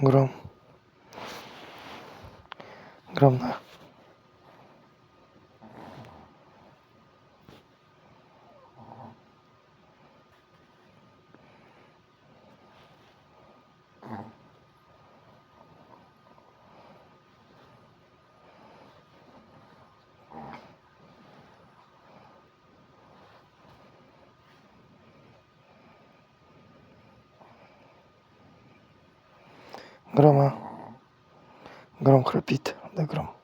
Гром. Гром, да. Грома. Гром храпит, да, гром.